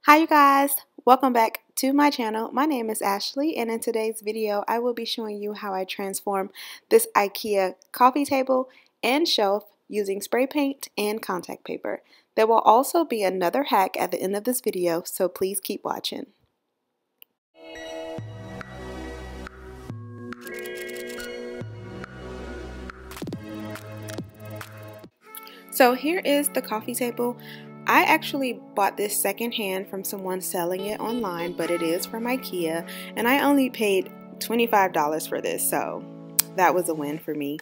Hi you guys, welcome back to my channel. My name is Ashley, and in today's video I will be showing you how I transform this IKEA coffee table and shelf using spray paint and contact paper. There will also be another hack at the end of this video, so please keep watching. So here is the coffee table. I actually bought this secondhand from someone selling it online, but it is from IKEA, and I only paid $25 for this, so that was a win for me.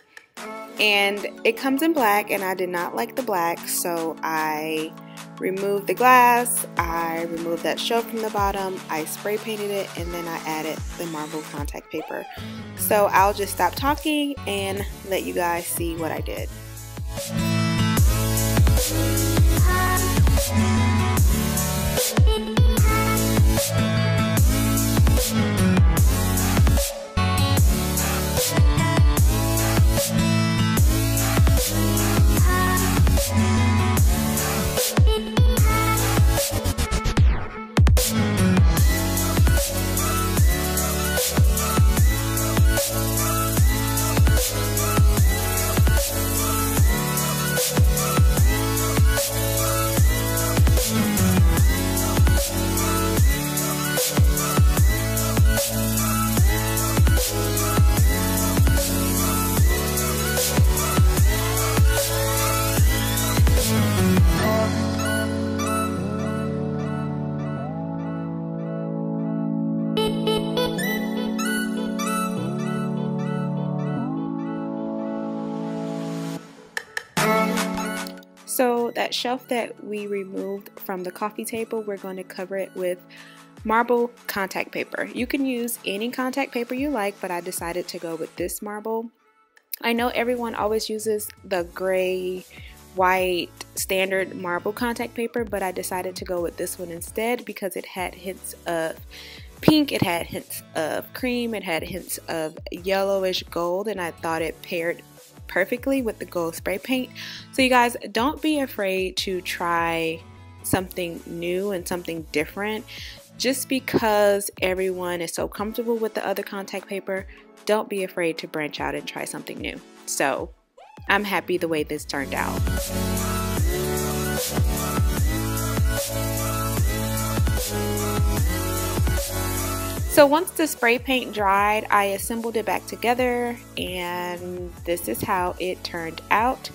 And it comes in black, and I did not like the black, so I removed the glass, I removed that shelf from the bottom, I spray painted it, and then I added the marble contact paper. So I'll just stop talking and let you guys see what I did. So that shelf that we removed from the coffee table, we're going to cover it with marble contact paper. You can use any contact paper you like, but I decided to go with this marble. I know everyone always uses the gray, white, standard marble contact paper, but I decided to go with this one instead because it had hints of pink, it had hints of cream, it had hints of yellowish gold, and I thought it paired perfectly with the gold spray paint. So you guys, don't be afraid to try something new and something different. Just because everyone is so comfortable with the other contact paper, don't be afraid to branch out and try something new. So I'm happy the way this turned out. So once the spray paint dried, I assembled it back together, and this is how it turned out.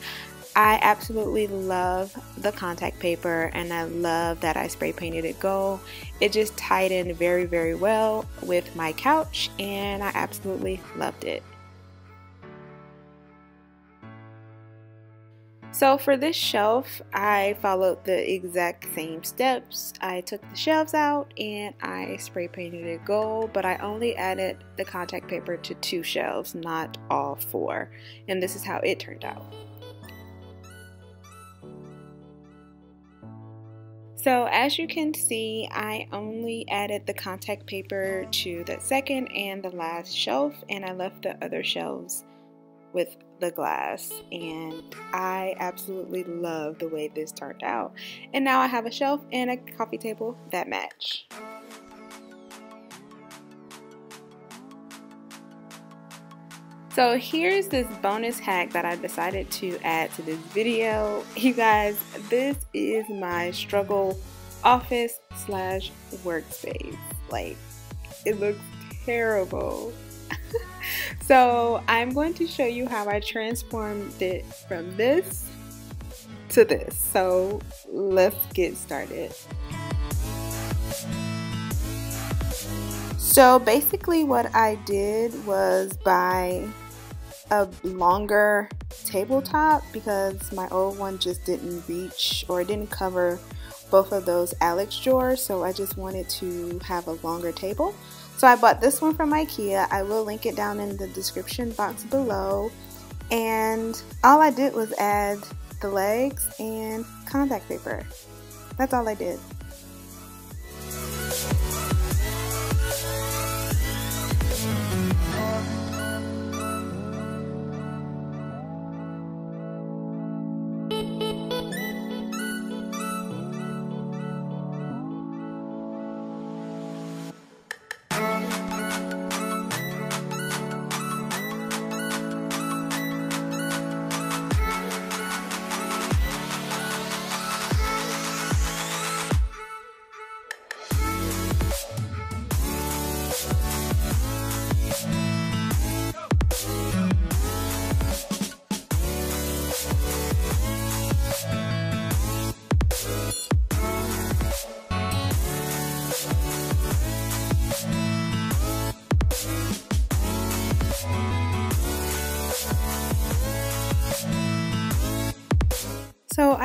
I absolutely love the contact paper, and I love that I spray painted it gold. It just tied in very, very well with my couch, and I absolutely loved it. So for this shelf, I followed the exact same steps. I took the shelves out and I spray painted it gold, but I only added the contact paper to 2 shelves, not all 4. And this is how it turned out. So as you can see, I only added the contact paper to the second and the last shelf, and I left the other shelves with the glass, and I absolutely love the way this turned out. And now I have a shelf and a coffee table that match. So here's this bonus hack that I decided to add to this video. You guys, this is my struggle office slash workspace. Like, it looks terrible. So I'm going to show you how I transformed it from this to this. So let's get started. So basically what I did was buy a longer tabletop because my old one just didn't reach, or it didn't cover both of those Alex drawers, so I just wanted to have a longer table. So I bought this one from IKEA. I will link it down in the description box below. And all I did was add the legs and contact paper. That's all I did.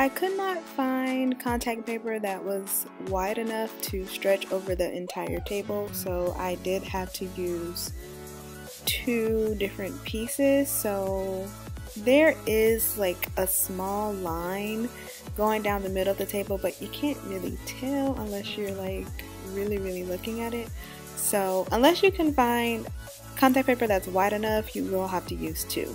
I could not find contact paper that was wide enough to stretch over the entire table, so I did have to use 2 different pieces. So there is like a small line going down the middle of the table, but you can't really tell unless you're like really looking at it. So unless you can find contact paper that's wide enough, you will have to use 2.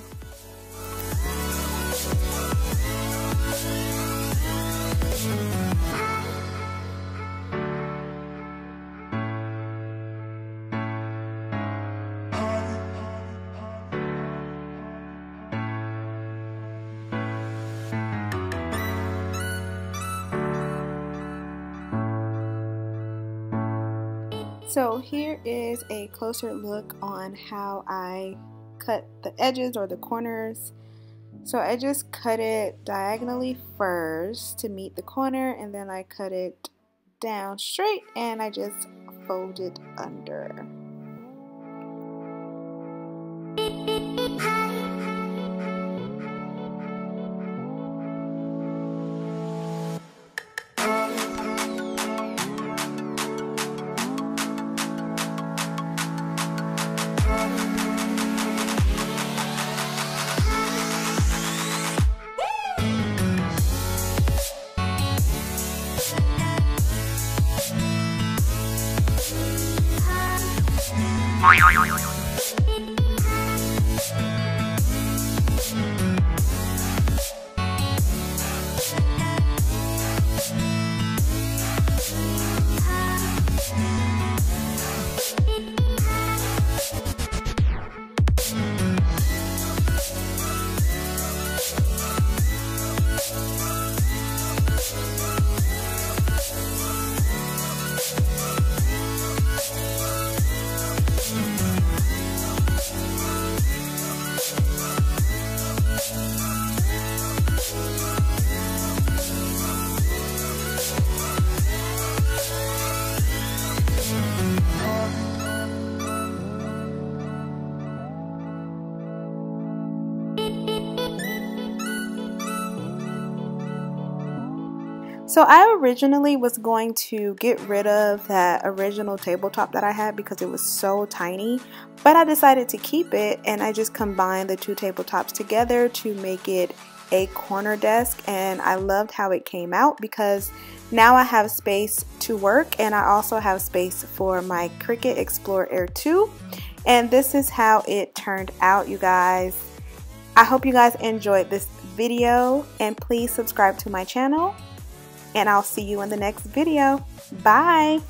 So here is a closer look on how I cut the edges or the corners. So I just cut it diagonally first to meet the corner, and then I cut it down straight and I just fold it under. So I originally was going to get rid of that original tabletop that I had because it was so tiny, but I decided to keep it, and I just combined the 2 tabletops together to make it a corner desk, and I loved how it came out because now I have space to work, and I also have space for my Cricut Explorer Air 2, and this is how it turned out, you guys. I hope you guys enjoyed this video, and please subscribe to my channel. And I'll see you in the next video. Bye!